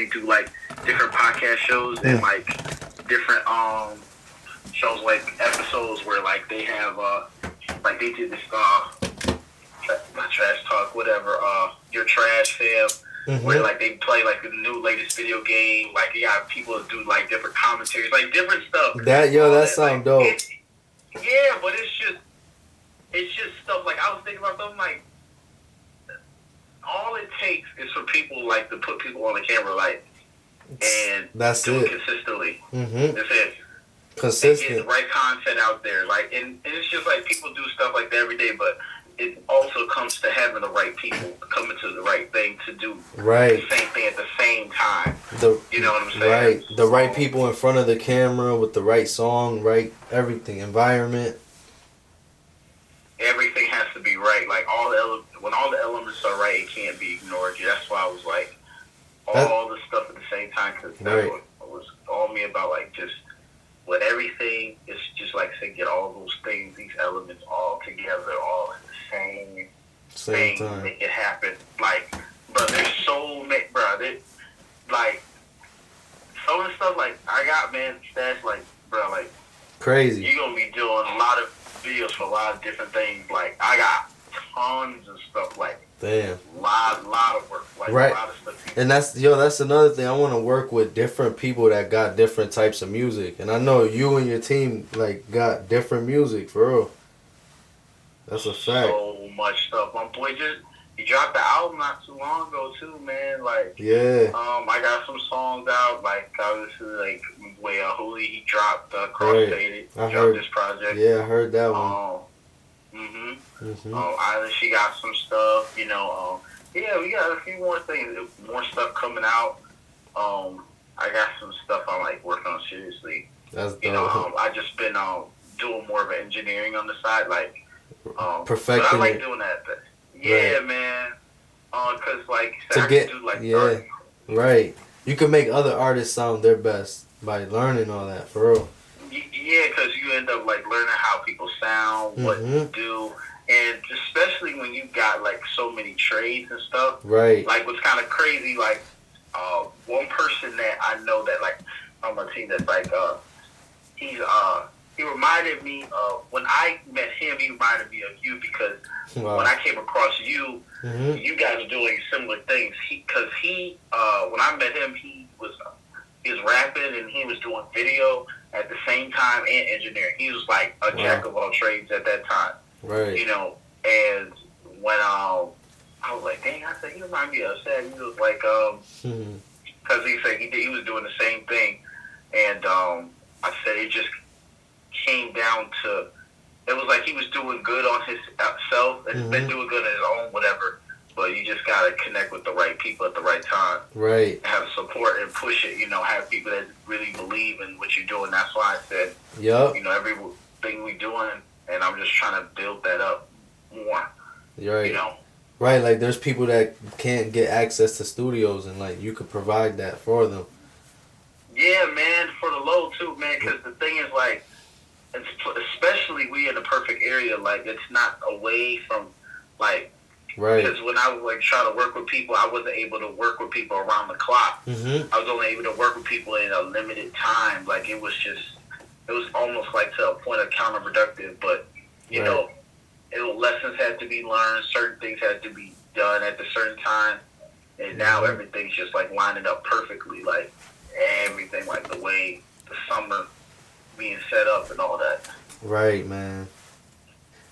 do like different podcast shows and like different shows, like episodes where like they have like they did this not trash talk, whatever, your trash fam, where like they play like the new latest video game, like you got people do like different commentaries, like different stuff. That sound dope. Yeah, but it's just stuff like I was thinking about something like all it takes is for people like to put people on the camera like and that's do it consistently. Mm-hmm. That's it. Consistent. And get the right content out there, like and it's just like people do stuff like that every day, but it also comes to having the right people coming to the right thing to do the same thing at the same time. You know what I'm saying? Right. The right people in front of the camera with the right song, right everything, environment. Everything has to be right. Like when all the elements are right, it can't be ignored. That's why I was like all the stuff at the same time, because that's what was all me about. Like just with everything, it's just like say get all those things, these elements all together, all in the same time. Make it happen. Like, bro, there's so many, bro. Like some of the stuff like I got, man, stats like, bro, like crazy. You're gonna be doing a lot of videos for a lot of different things. Like I got tons of stuff. Like damn, lot of work. Like right. A lot of stuff. And that's another thing. I want to work with different people that got different types of music. And I know you and your team like got different music for real. That's a fact. So much stuff. My boy he dropped the album not too long ago too, man. Like I got some songs out. Like obviously, like way Hooli, he dropped Cross Faded. He dropped this project. Yeah, I heard that one. Island, she got some stuff. You know, yeah, we got a few more things, more stuff coming out. I got some stuff I'm like working on seriously. That's dope. You know, I just been doing more of engineering on the side, like perfecting. But I like doing that. Yeah, man. Cause like to get right. You can make other artists sound their best by learning all that for real. Yeah, because you end up like learning how people sound, what to do, and especially when you got like so many trades and stuff. Right. Like what's kind of crazy, like one person that I know that like on my team that's like he reminded me of when I met him. He reminded me of you because when I came across you, you guys are doing similar things. Because when I met him, he was rapping and he was doing video at the same time and engineering. He was like a jack of all trades at that time. Right. You know, and when I was like, dang, I said he reminded me of Sad. He was like, because he said he was doing the same thing, and I said it just came down to, it was like he was doing good on his self and been doing good on his own, whatever. But you just gotta connect with the right people at the right time. Right. Have support and push it. You know, have people that really believe in what you're doing. That's why I said, you know, everything we doing, and I'm just trying to build that up more. Right. You know. Right. Like there's people that can't get access to studios, and like you could provide that for them. Yeah, man, for the low too, man. Because the thing is, like, especially we in the perfect area. Like, it's not away from, like. Right. Because when I was like trying to work with people, I wasn't able to work with people around the clock. I was only able to work with people in a limited time. Like it was almost like to a point of counterproductive. But you know, lessons had to be learned. Certain things had to be done at a certain time, and now everything's just like lining up perfectly. Like everything, like the way the summer being set up and all that. Right, man.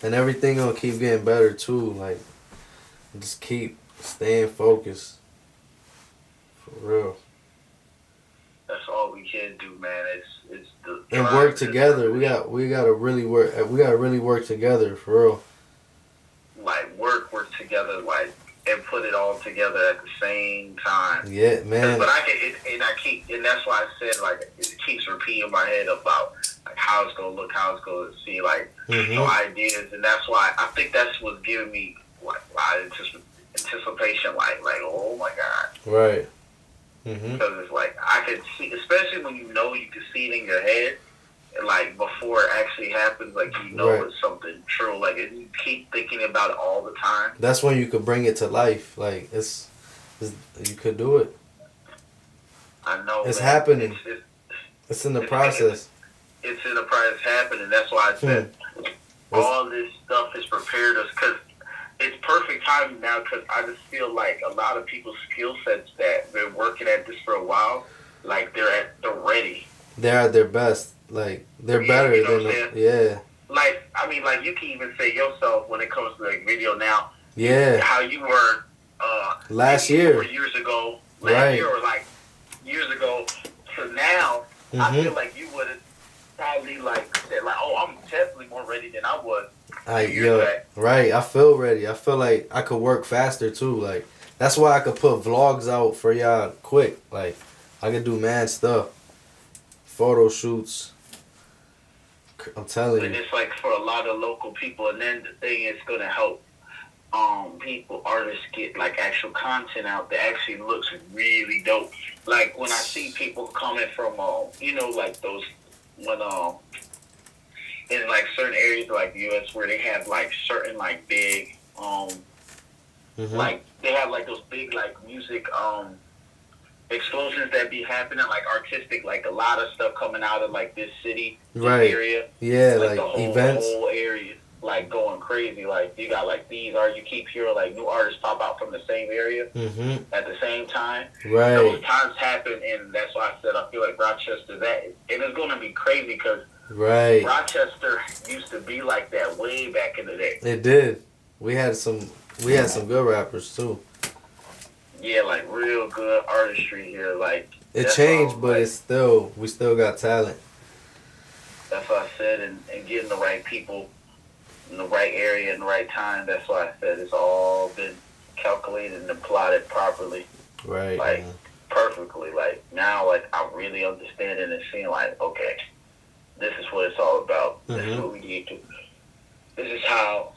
And everything gonna keep getting better too. Like. Just keep staying focused. For real. That's all we can do, man. It's the and work together. We gotta really work together for real. Like work together, like and put it all together at the same time. Yeah, man. But and that's why I said like it keeps repeating in my head about like how it's gonna look, how it's gonna see, like ideas, and that's why I think that's what's giving me. Like a lot of anticipation, like oh my god, right? Because it's like I could see, especially when you can see it in your head, and like before it actually happens, like it's something true. Like and you keep thinking about it all the time. That's when you could bring it to life. Like it's you could do it. I know, It's man. happening. It's in the process. It's in the process happening. That's why I said all this stuff has prepared us, because it's perfect timing now, because I just feel like a lot of people's skill sets that been working at this for a while, like they're ready. They're at their best. Like, they're better you know than, yeah. Like, I mean, like, you can even say yourself when it comes to, like, video now. Yeah. How you were last year. Years ago. Right. Year or, like, years ago to now, I feel like you would have probably, like, said, like, oh, I'm definitely more ready than I was. Right. I feel ready. I feel like I could work faster, too. Like, that's why I could put vlogs out for y'all quick. Like, I could do mad stuff. Photo shoots. I'm telling you. And it's like for a lot of local people, and then the thing is going to help people, artists get like actual content out that actually looks really dope. Like when I see people coming from, you know, like those, when, in like certain areas like the U.S. where they have like certain like big, like they have like those big like music, explosions that be happening, like artistic, like a lot of stuff coming out of like this city, this area. Yeah, like the events. whole area, like going crazy. Like you got like these art, you keep hearing like new artists pop out from the same area at the same time. Right. Those times happen, and that's why I said I feel like Rochester that, and it's going to be crazy because Rochester used to be like that way back in the day. It did. We had some good rappers too. Yeah, like real good artistry here. Like it changed, but like, we still got talent. That's what I said, and getting the right people in the right area in the right time. That's why I said it's all been calculated and plotted properly. Right. Like perfectly. Like now, like I'm really understanding and seeing like, okay, this is what it's all about. This is what we need to. This is how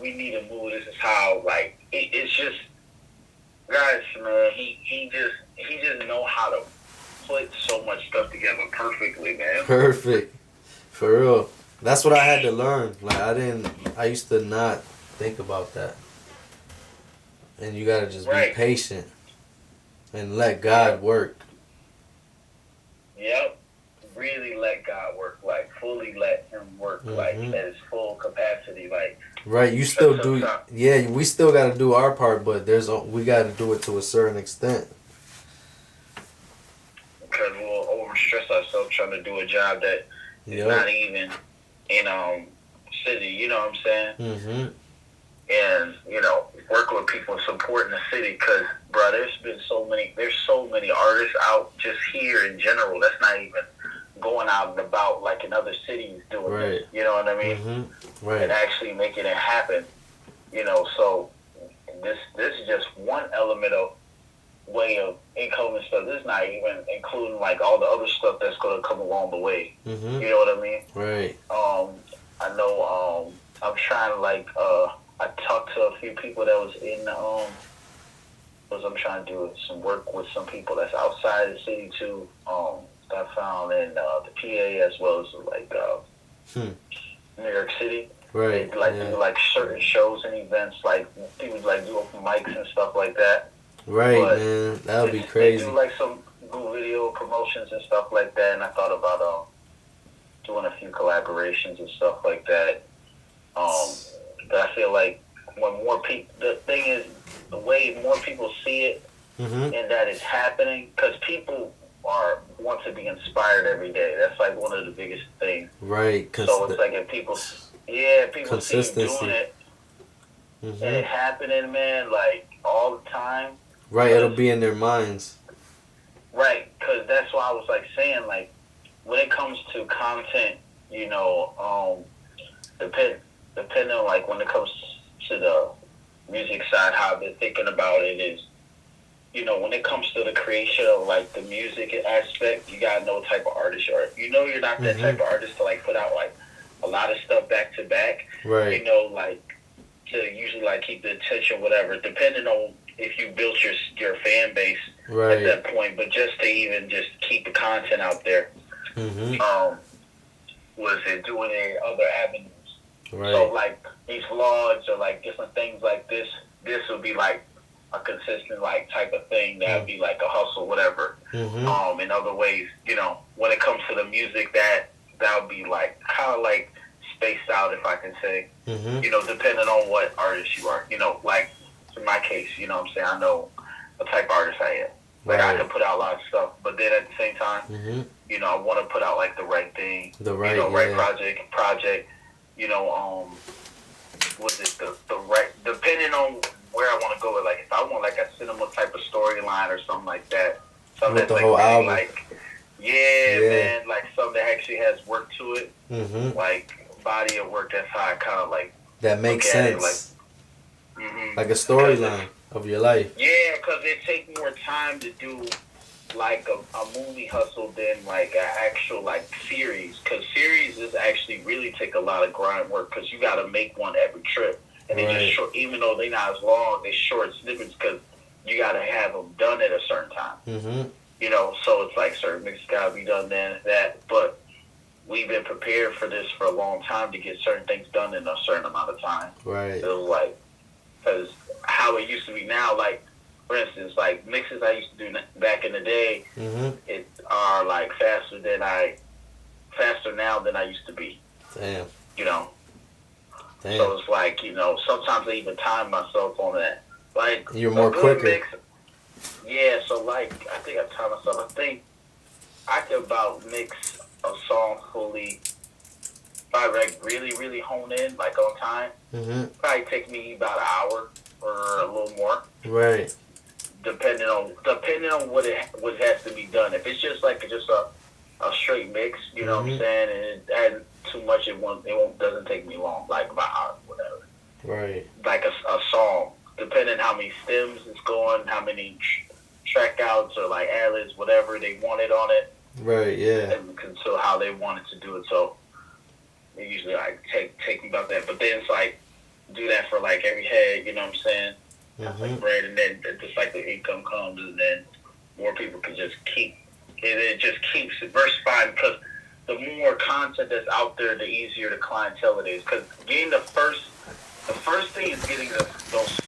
we need to move. This is how like it's just. Guys, man, he just know how to put so much stuff together perfectly, man. Perfect, for real. That's what I had to learn. Like I used to not think about that. And you gotta just be patient and let God work. Yep, really let God work. Like fully let Him work. Like at His full capacity. Like. Right, you still do. Yeah, we still got to do our part, but we got to do it to a certain extent. Because we'll overstress ourselves trying to do a job that is not even in city. You know what I'm saying? And you know, working with people and supporting the city. Because, bro, there's so many artists out just here in general. That's not even going out and about like in other cities doing this, you know what I mean? And actually making it happen, you know. So this is just one element of way of income and stuff. This is not even including like all the other stuff that's going to come along the way. You know what I mean? Right. I know. I'm trying to like. I talked to a few people that was in because I'm trying to do some work with some people that's outside the city too. I found in the PA as well as like New York City. Right. They like do like certain shows and events, like people like do open mics and stuff like that. Right, but man, that would be crazy. They do like some good video promotions and stuff like that, and I thought about doing a few collaborations and stuff like that. But I feel like when more people, the thing is, the way more people see it and that it's happening, because people want to be inspired every day. That's like one of the biggest things. Right. So it's like if people see you doing it and it happening, man, like all the time. Right, it'll be in their minds. Right, because that's why I was like saying, like, when it comes to content, you know, depending on like when it comes to the music side, how I've been thinking about it is, you know, when it comes to the creation of like the music aspect, you gotta know what type of artist you are. You know, you're not that type of artist to like put out like a lot of stuff back to back. Right. You know, like to usually like keep the attention, whatever. Depending on if you built your fan base at that point, but just to even just keep the content out there. Was it doing any other avenues? Right. So like these vlogs or like different things like this would be like a consistent like type of thing that would be like a hustle, whatever. In other ways, you know, when it comes to the music, that'll be like kind of like spaced out, if I can say. You know, depending on what artist you are. You know, like in my case, you know what I'm saying, I know the type of artist I am. Like I can put out a lot of stuff, but then at the same time, you know, I want to put out like the right thing, you know, right project. You know, was it the right? Depending on where I want to go with, like if I want like a cinema type of storyline or something like that, something with that's the like whole really album. like, man, like something that actually has work to it, like body of work. That's how I kind of like that makes sense, like a storyline of your life. Yeah, because it takes more time to do like a movie hustle than like an actual like series. Because series is actually really take a lot of grind work because you got to make one every trip, and they just short. Even though they're not as long, they short snippets because you got to have them done at a certain time. You know, so it's like certain mixes got to be done then that. But we've been prepared for this for a long time to get certain things done in a certain amount of time. It was like, because how it used to be now, like, for instance, like mixes I used to do back in the day, it are like faster now than I used to be. Damn. You know? Damn. So it's like, you know, sometimes I even time myself on that. Like, you're more quicker. Mix, yeah, so like, I think I time myself. I think I could about mix a song fully, if I like really, really hone in, like on time, probably take me about an hour or a little more. Right. Depending on what has to be done. If it's just like a straight mix, you know what I'm saying, and it hadn't too much, it doesn't take me long, like about an hour, whatever. Right. Like a song, depending how many stems it's going, how many track outs or like ad-libs, whatever they wanted on it. Right. Yeah. And so how they wanted to do it. So it usually like take me about that. But then it's like do that for like every head, you know what I'm saying? Like bread, and then just like the income comes, and then more people can just keep, and it just keeps diversifying because the more content that's out there, the easier the clientele it is. Because getting the first thing is getting those